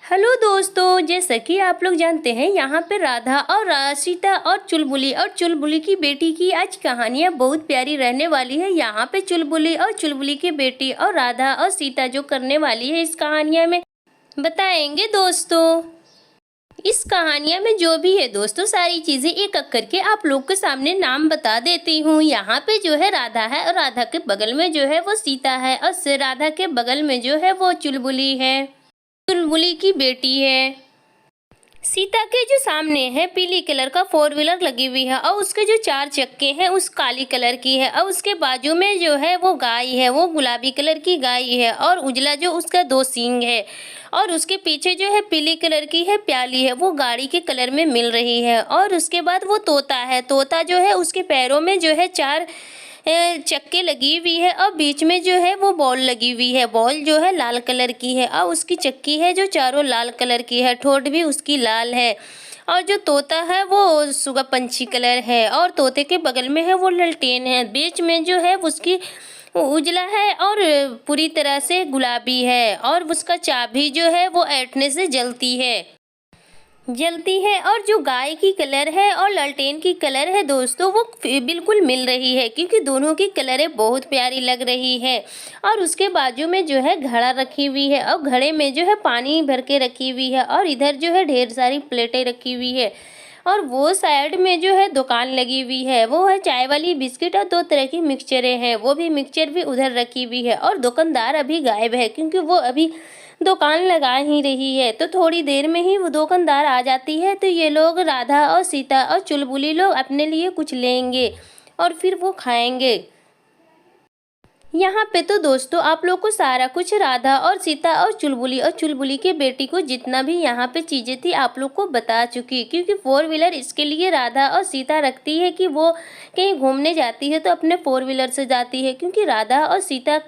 Hello दोस्तों, जैसा कि आप लोग जानते हैं यहाँ पे राधा और सीता और चुलबुली की बेटी की आज कहानियाँ बहुत प्यारी रहने वाली है। यहाँ पे चुलबुली की बेटी और राधा और सीता जो करने वाली है इस कहानियाँ में बताएंगे दोस्तों। इस कहानियाँ में जो भी है दोस्तों सारी चीजें एक एक करके आप लोग के सामने नाम बता देती हूँ। यहाँ पे जो है राधा है और राधा के बगल में जो है वो सीता है और राधा के बगल में जो है वो चुलबुली है, चुलबुली की बेटी है। सीता के जो सामने है पीली कलर का फोर व्हीलर लगी हुई है और उसके जो चार चक्के हैं उस काली कलर की है और उसके बाजू में जो है वो गाय है, वो गुलाबी कलर की गाय है और उजला जो उसका दो सींग है और उसके पीछे जो है पीली कलर की है प्याली है, वो गाड़ी के कलर में मिल रही है। और उसके बाद वो तोता है, तोता जो है उसके पैरों में जो है चार चक्के लगी हुई है और बीच में जो है वो बॉल लगी हुई है, बॉल जो है लाल कलर की है और उसकी चक्की है जो चारों लाल कलर की है, ठोड़ भी उसकी लाल है। और जो तोता है वो सुगा पंछी कलर है और तोते के बगल में है वो ललटेन है, बीच में जो है उसकी उजला है और पूरी तरह से गुलाबी है और उसका चाबी जो है वो ऐंठने से जलती है और जो गाय की कलर है और लालटेन की कलर है दोस्तों वो बिल्कुल मिल रही है क्योंकि दोनों की कलरें बहुत प्यारी लग रही है। और उसके बाजू में जो है घड़ा रखी हुई है और घड़े में जो है पानी भर के रखी हुई है और इधर जो है ढेर सारी प्लेटें रखी हुई है और वो साइड में जो है दुकान लगी हुई है, वो है चाय वाली बिस्किट और दो तरह की मिक्सचरें हैं, वो भी मिक्सचर भी उधर रखी हुई है। और दुकानदार अभी गायब है क्योंकि वो अभी दुकान लगा ही रही है, तो थोड़ी देर में ही वो दुकानदार आ जाती है तो ये लोग राधा और सीता और चुलबुली लोग अपने लिए कुछ लेंगे और फिर वो खाएंगे। यहाँ पे तो दोस्तों आप लोग को सारा कुछ राधा और सीता और चुलबुली के बेटी को जितना भी यहाँ पे चीजें थी आप लोग को बता चुकी, क्योंकि फोर व्हीलर इसके लिए राधा और सीता रखती है कि वो कहीं घूमने जाती है तो अपने फोर व्हीलर से जाती है, क्योंकि राधा और सीता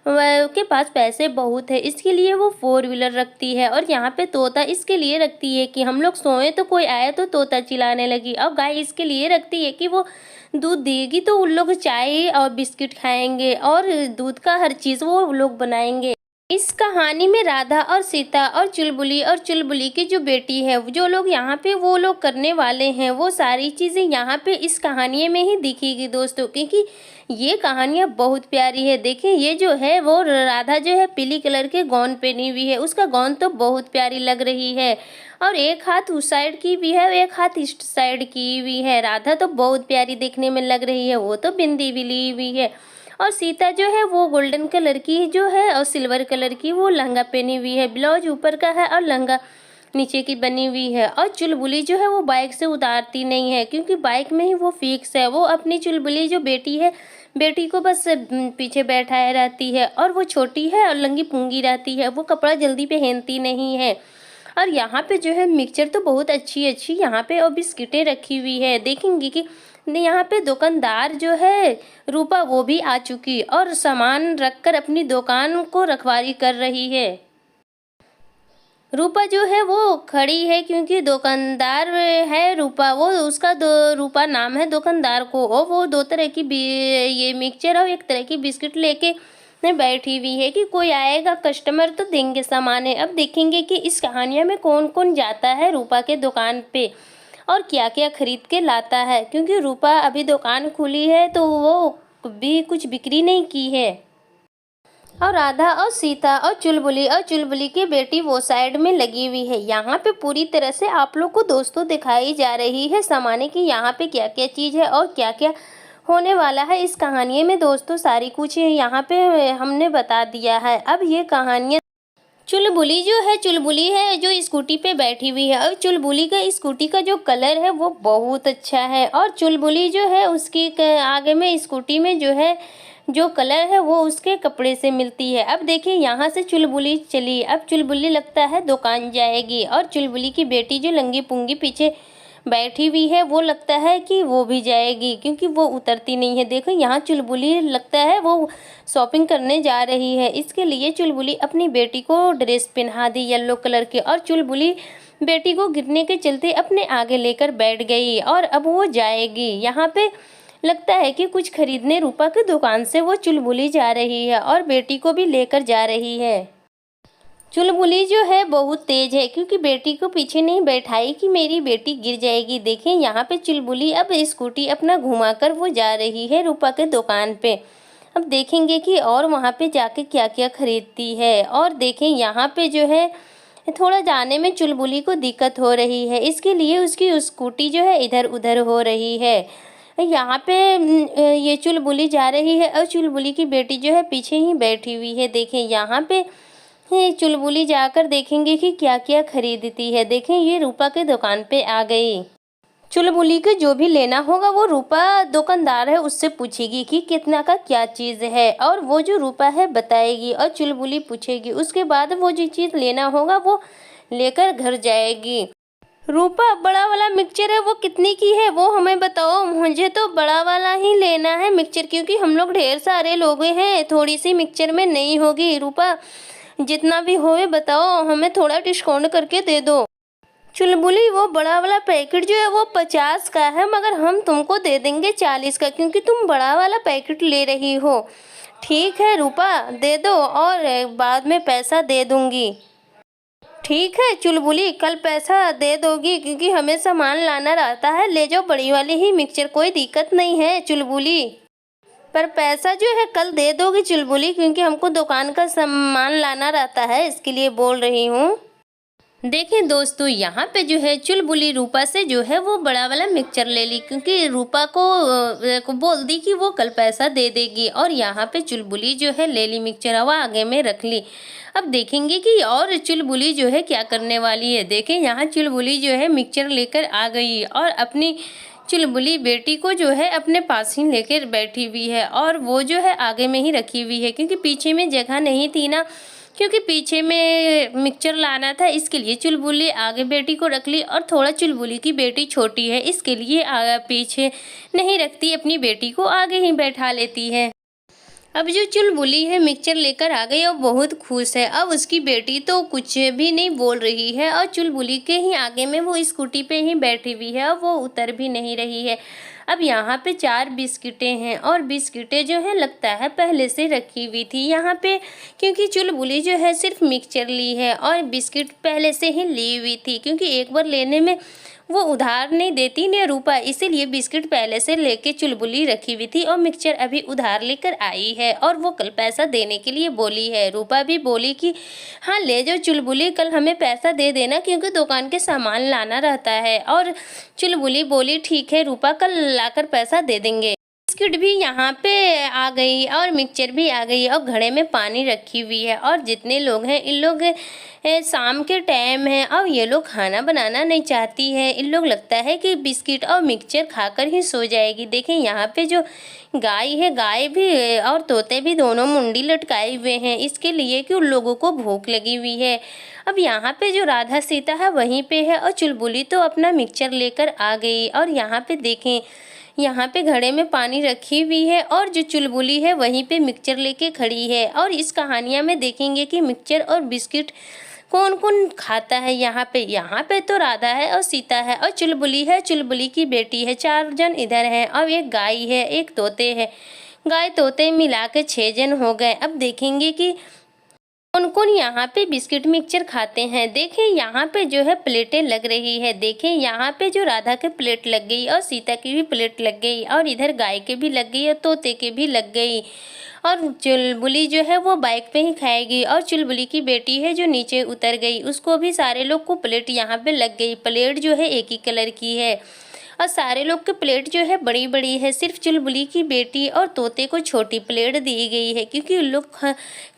के पास पैसे बहुत है इसके लिए वो फोर व्हीलर रखती है। और यहाँ पे तोता इसके लिए रखती है कि हम लोग सोए तो कोई आए तो तोता चिल्लाने लगी, और गाय इसके लिए रखती है कि वो दूध देगी तो उन लोग चाय और बिस्किट खाएंगे और दूध का हर चीज़ वो लोग बनाएंगे। इस कहानी में राधा और सीता और चुलबुली की जो बेटी है जो लोग यहाँ पे वो लोग करने वाले हैं वो सारी चीज़ें यहाँ पे इस कहानी में ही दिखेगी दोस्तों, क्योंकि ये कहानियाँ बहुत प्यारी है। देखें ये जो है वो राधा जो है पीली कलर के गौन पहनी हुई है, उसका गौन तो बहुत प्यारी लग रही है और एक हाथ उस साइड की भी है एक हाथ इस साइड की हुई है। राधा तो बहुत प्यारी देखने में लग रही है, वो तो बिंदी भी ली हुई है। और सीता जो है वो गोल्डन कलर की जो है और सिल्वर कलर की वो लहंगा पहनी हुई है, ब्लाउज ऊपर का है और लहंगा नीचे की बनी हुई है। और चुलबुली जो है वो बाइक से उतारती नहीं है क्योंकि बाइक में ही वो फिक्स है, वो अपनी चुलबुली जो बेटी है बेटी को बस पीछे बैठाए रहती है और वो छोटी है और लंगी पूंगी रहती है, वो कपड़ा जल्दी पहनती नहीं है। और यहाँ पे जो है मिक्सचर तो बहुत अच्छी अच्छी यहाँ पे और बिस्किटें रखी हुई है। देखेंगे कि यहाँ पे दुकानदार जो है रूपा वो भी आ चुकी और सामान रखकर अपनी दुकान को रखवाली कर रही है। रूपा जो है वो खड़ी है क्योंकि दुकानदार है रूपा, वो उसका रूपा नाम है दुकानदार को, और वो दो तरह की ये मिक्सचर और एक तरह की बिस्किट लेके बैठी हुई है कि कोई आएगा कस्टमर तो देंगे सामान है। अब देखेंगे कि इस कहानियों में कौन कौन जाता है रूपा के दुकान पे और क्या क्या खरीद के लाता है, क्योंकि रूपा अभी दुकान खुली है तो वो भी कुछ बिक्री नहीं की है। और राधा और सीता और चुलबुली की बेटी वो साइड में लगी हुई है। यहाँ पे पूरी तरह से आप लोग को दोस्तों दिखाई जा रही है सामाने की यहाँ पे क्या क्या चीज़ है और क्या क्या होने वाला है इस कहानी में दोस्तों, सारी कुछ यहाँ पे हमने बता दिया है। अब ये कहानियाँ चुलबुली है जो स्कूटी पे बैठी हुई है और चुलबुली का स्कूटी का जो कलर है वो बहुत अच्छा है और चुलबुली जो है उसकी आगे में स्कूटी में जो है जो कलर है वो उसके कपड़े से मिलती है। अब देखिए यहाँ से चुलबुली चली, अब चुलबुली लगता है दुकान जाएगी और चुलबुली की बेटी जो लंगी पुंगी पीछे बैठी हुई है वो लगता है कि वो भी जाएगी क्योंकि वो उतरती नहीं है। देखो यहाँ चुलबुली लगता है वो शॉपिंग करने जा रही है, इसके लिए चुलबुली अपनी बेटी को ड्रेस पहना दी येलो कलर के और चुलबुली बेटी को गिरने के चलते अपने आगे लेकर बैठ गई और अब वो जाएगी। यहाँ पे लगता है कि कुछ खरीदने रूपा की दुकान से वो चुलबुली जा रही है और बेटी को भी लेकर जा रही है। चुलबुली जो है बहुत तेज है, क्योंकि बेटी को पीछे नहीं बैठाई कि मेरी बेटी गिर जाएगी। देखें यहाँ पे चुलबुली अब स्कूटी अपना घुमाकर वो जा रही है रूपा के दुकान पे। अब देखेंगे कि और वहाँ पे जाके क्या क्या खरीदती है। और देखें यहाँ पे जो है थोड़ा जाने में चुलबुली को दिक्कत हो रही है, इसके लिए उसकी स्कूटी जो है इधर उधर हो रही है। यहाँ पे ये चुलबुली जा रही है और चुलबुली की बेटी जो है पीछे ही बैठी हुई है। देखें यहाँ पे चुलबुली जाकर देखेंगे कि क्या क्या खरीदती है। देखें ये रूपा के दुकान पे आ गई। चुलबुली को जो भी लेना होगा वो रूपा दुकानदार है उससे पूछेगी कि कितना का क्या चीज़ है, और वो जो रूपा है बताएगी और चुलबुली पूछेगी। उसके बाद वो जो चीज़ लेना होगा वो लेकर घर जाएगी। रूपा बड़ा वाला मिक्सचर है वो कितने की है वो हमें बताओ। मुझे तो बड़ा वाला ही लेना है मिक्सचर, क्योंकि हम लोग ढेर सारे लोग हैं, थोड़ी सी मिक्सचर में नहीं होगी। रूपा जितना भी होए बताओ, हमें थोड़ा डिस्काउंट करके दे दो। चुलबुली वो बड़ा वाला पैकेट जो है वो 50 का है, मगर हम तुमको दे देंगे 40 का, क्योंकि तुम बड़ा वाला पैकेट ले रही हो। ठीक है रूपा दे दो और बाद में पैसा दे दूंगी। ठीक है चुलबुली कल पैसा दे दोगी, क्योंकि हमें सामान लाना रहता है। ले जाओ बड़ी वाली ही मिक्सचर, कोई दिक्कत नहीं है चुलबुली। पर पैसा जो है कल दे दोगी चुलबुली, क्योंकि हमको दुकान का सामान लाना रहता है, इसके लिए बोल रही हूँ। देखें दोस्तों यहाँ पे जो है चुलबुली रूपा से जो है वो बड़ा वाला मिक्सचर ले ली, क्योंकि रूपा को बोल दी कि वो कल पैसा दे देगी। और यहाँ पे चुलबुली जो है ले ली मिक्सचर, हवा आगे में रख ली। अब देखेंगे कि और चुलबुली जो है क्या करने वाली है। देखें यहाँ चुलबुली जो है मिक्सचर लेकर आ गई और अपनी चुलबुली बेटी को जो है अपने पास ही लेकर बैठी हुई है, और वो जो है आगे में ही रखी हुई है, क्योंकि पीछे में जगह नहीं थी ना, क्योंकि पीछे में मिक्सचर लाना था, इसके लिए चुलबुली आगे बेटी को रख ली। और थोड़ा चुलबुली की बेटी छोटी है, इसके लिए आगे पीछे नहीं रखती, अपनी बेटी को आगे ही बैठा लेती है। अब जो चुलबुली है मिक्सचर लेकर आ गई और बहुत खुश है। अब उसकी बेटी तो कुछ भी नहीं बोल रही है और चुलबुली के ही आगे में वो स्कूटी पे ही बैठी हुई है और वो उतर भी नहीं रही है। अब यहाँ पे 4 बिस्किटें हैं और बिस्किटें जो है लगता है पहले से रखी हुई थी यहाँ पे, क्योंकि चुलबुली जो है सिर्फ मिक्सचर ली है और बिस्किट पहले से ही ली हुई थी, क्योंकि एक बार लेने में वो उधार नहीं देती ने रूपा, इसीलिए बिस्किट पहले से लेके चुलबुली रखी हुई थी और मिक्सचर अभी उधार लेकर आई है और वो कल पैसा देने के लिए बोली है। रूपा भी बोली कि हाँ ले जाओ चुलबुली, कल हमें पैसा दे देना, क्योंकि दुकान के सामान लाना रहता है। और चुलबुली बोली ठीक है रूपा, कल लाकर पैसा दे देंगे। बिस्किट भी यहाँ पे आ गई और मिक्सचर भी आ गई और घड़े में पानी रखी हुई है। और जितने लोग हैं इन लोग शाम के टाइम है और ये लोग खाना बनाना नहीं चाहती है। इन लोग लगता है कि बिस्किट और मिक्सचर खाकर ही सो जाएगी। देखें यहाँ पे जो गाय है, गाय भी और तोते भी दोनों मुंडी लटकाए हुए हैं, इसके लिए कि उन लोगों को भूख लगी हुई है। अब यहाँ पे जो राधा सीता है वहीं पे है और चुलबुली तो अपना मिक्सचर लेकर आ गई। और यहाँ पे देखें यहाँ पे घड़े में पानी रखी हुई है और जो चुलबुली है वहीं पे मिक्सचर लेके खड़ी है। और इस कहानियाँ में देखेंगे कि मिक्सचर और बिस्किट कौन कौन खाता है। यहाँ पे तो राधा है और सीता है और चुलबुली है, चुलबुली की बेटी है, 4 जन इधर हैं और एक गाय है, एक तोते है। गाय तोते मिला के 6 जन हो गए। अब देखेंगे कि कौन कौन यहाँ पे बिस्किट मिक्सचर खाते हैं। देखें यहाँ पे जो है प्लेटें लग रही है। देखें यहाँ पे जो राधा के प्लेट लग गई और सीता की भी प्लेट लग गई और इधर गाय के भी लग गई और तोते के भी लग गई। और चुलबुली जो है वो बाइक पे ही खाएगी और चुलबुली की बेटी है जो नीचे उतर गई, उसको भी सारे लोग को प्लेट यहाँ पे लग गई। प्लेट जो है एक ही कलर की है और सारे लोग के प्लेट जो है बड़ी बड़ी है। सिर्फ चुलबुली की बेटी और तोते को छोटी प्लेट दी गई है, क्योंकि उन लोग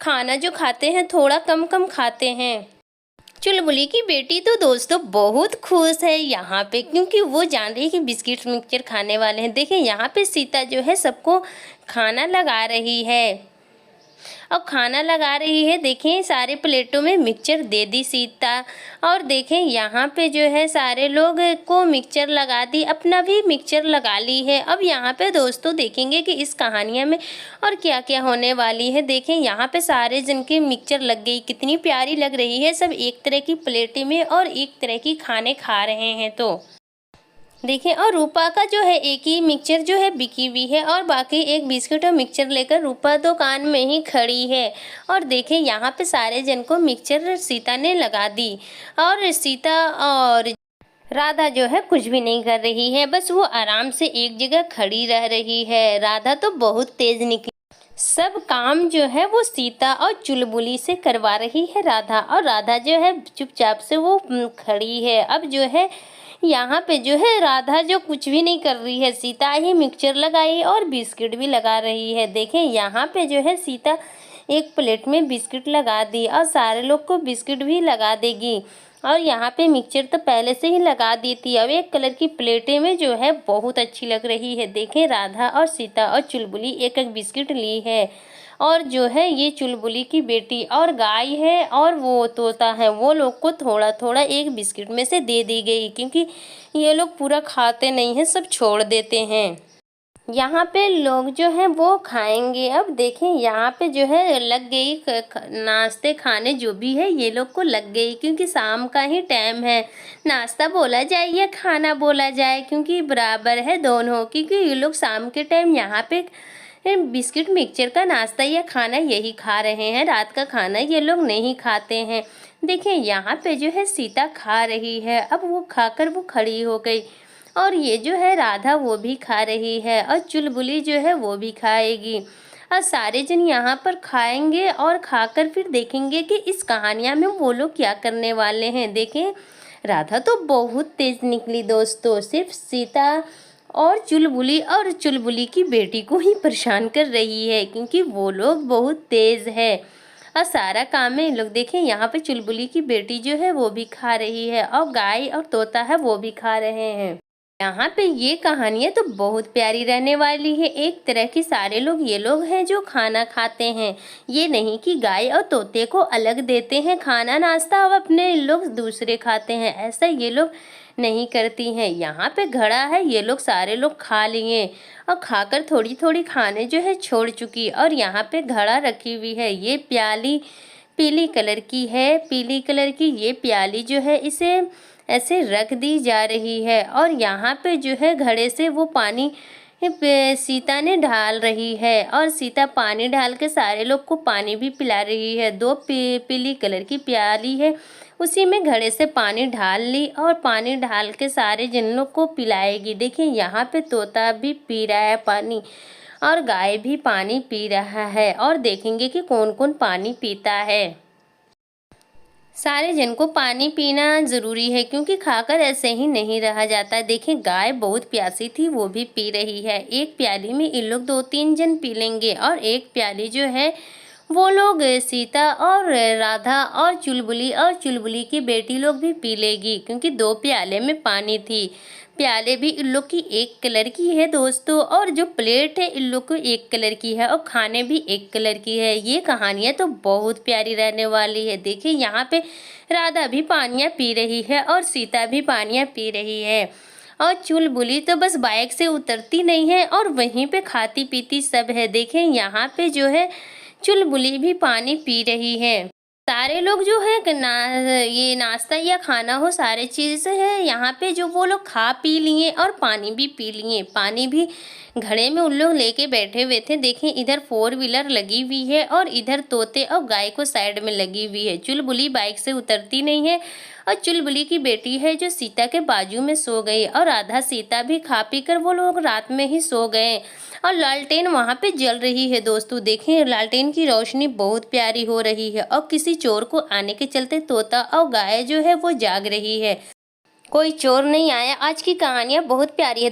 खाना जो खाते हैं थोड़ा कम कम खाते हैं। चुलबुली की बेटी तो दोस्तों बहुत खुश है यहाँ पे, क्योंकि वो जान रही है कि बिस्किट मिक्सचर खाने वाले हैं। देखें यहाँ पे सीता जो है सबको खाना लगा रही है और खाना लगा रही है। देखें सारे प्लेटों में मिक्सचर दे दी सीता। और देखें यहाँ पे जो है सारे लोग को मिक्सचर लगा दी, अपना भी मिक्सचर लगा ली है। अब यहाँ पे दोस्तों देखेंगे कि इस कहानियाँ में और क्या क्या होने वाली है। देखें यहाँ पे सारे जन की मिक्सचर लग गई, कितनी प्यारी लग रही है। सब एक तरह की प्लेटें में और एक तरह की खाने खा रहे हैं। तो देखें, और रूपा का जो है एक ही मिक्सचर जो है बिकी हुई है और बाकी एक बिस्किट और मिक्सचर लेकर रूपा दुकान में ही खड़ी है। और देखें, यहाँ पे सारे जन को मिक्सचर सीता ने लगा दी और सीता और राधा जो है कुछ भी नहीं कर रही है, बस वो आराम से एक जगह खड़ी रह रही है। राधा तो बहुत तेज निकली, सब काम जो है वो सीता और चुलबुली से करवा रही है राधा, और राधा जो है चुपचाप से वो खड़ी है। अब जो है यहाँ पे जो है राधा जो कुछ भी नहीं कर रही है, सीता ही मिक्सचर लगाई और बिस्किट भी लगा रही है। देखें, यहाँ पे जो है सीता एक प्लेट में बिस्किट लगा दी और सारे लोग को बिस्किट भी लगा देगी। और यहाँ पे मिक्सचर तो पहले से ही लगा दी थी। अब एक कलर की प्लेटें में जो है बहुत अच्छी लग रही है। देखें, राधा और सीता और चुलबुली एक एक बिस्किट ली है, और जो है ये चुलबुली की बेटी और गाय है और वो तोता है, वो लोग को थोड़ा थोड़ा एक बिस्किट में से दे दी गई, क्योंकि ये लोग पूरा खाते नहीं हैं, सब छोड़ देते हैं। यहाँ पे लोग जो हैं वो खाएंगे। अब देखें, यहाँ पे जो है लग गई नाश्ते खाने, जो भी है ये लोग को लग गई, क्योंकि शाम का ही टाइम है। नाश्ता बोला जाए या खाना बोला जाए, क्योंकि बराबर है दोनों, क्योंकि ये लोग शाम के टाइम यहाँ पे बिस्किट मिक्सचर का नाश्ता या खाना यही खा रहे हैं, रात का खाना ये लोग नहीं खाते हैं। देखें, यहाँ पे जो है सीता खा रही है, अब वो खाकर वो खड़ी हो गई, और ये जो है राधा वो भी खा रही है, और चुलबुली जो है वो भी खाएगी, और सारे जन यहाँ पर खाएंगे और खाकर फिर देखेंगे कि इस कहानियाँ में वो लोग क्या करने वाले हैं। देखें, राधा तो बहुत तेज निकली दोस्तों, सिर्फ सीता और चुलबुली की बेटी को ही परेशान कर रही है, क्योंकि वो लोग बहुत तेज है और सारा काम है। लोग देखें, यहाँ पे चुलबुली की बेटी जो है वो भी खा रही है, और गाय और तोता है वो भी खा रहे हैं। यहाँ पे ये कहानियाँ तो बहुत प्यारी रहने वाली है। एक तरह की सारे लोग ये लोग हैं जो खाना खाते हैं, ये नहीं कि गाय और तोते को अलग देते हैं खाना नाश्ता और अपने लोग दूसरे खाते हैं, ऐसा ये लोग नहीं करती हैं। यहाँ पे घड़ा है, ये लोग सारे लोग खा लिए और खाकर थोड़ी थोड़ी खाने जो है छोड़ चुकी, और यहाँ पे घड़ा रखी हुई है। ये प्याली पीली कलर की है, पीली कलर की ये प्याली जो है इसे ऐसे रख दी जा रही है, और यहाँ पे जो है घड़े से वो पानी सीता ने ढाल रही है, और सीता पानी डाल के सारे लोग को पानी भी पिला रही है। दो पीली कलर की प्याली है, उसी में घड़े से पानी ढाल ली और पानी ढाल के सारे जन लोग को पिलाएगी। देखिए, यहाँ पे तोता भी पी रहा है पानी और गाय भी पानी पी रहा है, और देखेंगे कि कौन कौन पानी पीता है। सारे जन को पानी पीना ज़रूरी है, क्योंकि खाकर ऐसे ही नहीं रहा जाता। देखें, गाय बहुत प्यासी थी, वो भी पी रही है। एक प्याली में इन लोग 2-3 जन पी लेंगे, और एक प्याली जो है वो लोग सीता और राधा और चुलबुली की बेटी लोग भी पी लेगी, क्योंकि 2 प्याले में पानी थी। प्याले भी इन लोग की एक कलर की है दोस्तों, और जो प्लेट है इन लोग को एक कलर की है, और खाने भी एक कलर की है। ये कहानियाँ तो बहुत प्यारी रहने वाली है। देखिए, यहाँ पे राधा भी पानियाँ पी रही है और सीता भी पानियाँ पी रही है, और चुलबुली तो बस बाइक से उतरती नहीं है और वहीं पे खाती पीती सब है। देखें, यहाँ पे जो है चुलबुली भी पानी पी रही है। सारे लोग जो है ये नाश्ता या खाना हो, सारे चीज़ है यहाँ पे जो वो लोग खा पी लिए और पानी भी पी लिए। पानी भी घड़े में उन लोग लेके बैठे हुए थे। देखें, इधर 4 व्हीलर लगी हुई है और इधर तोते और गाय को साइड में लगी हुई है। चुलबुली बाइक से उतरती नहीं है, और चुलबुली की बेटी है जो सीता के बाजू में सो गई, और आधा सीता भी खा पी कर वो लोग रात में ही सो गए, और लालटेन वहाँ पे जल रही है दोस्तों। देखें, लालटेन की रोशनी बहुत प्यारी हो रही है, और किसी चोर को आने के चलते तोता और गाय जो है वो जाग रही है। कोई चोर नहीं आया। आज की कहानियाँ बहुत प्यारी है।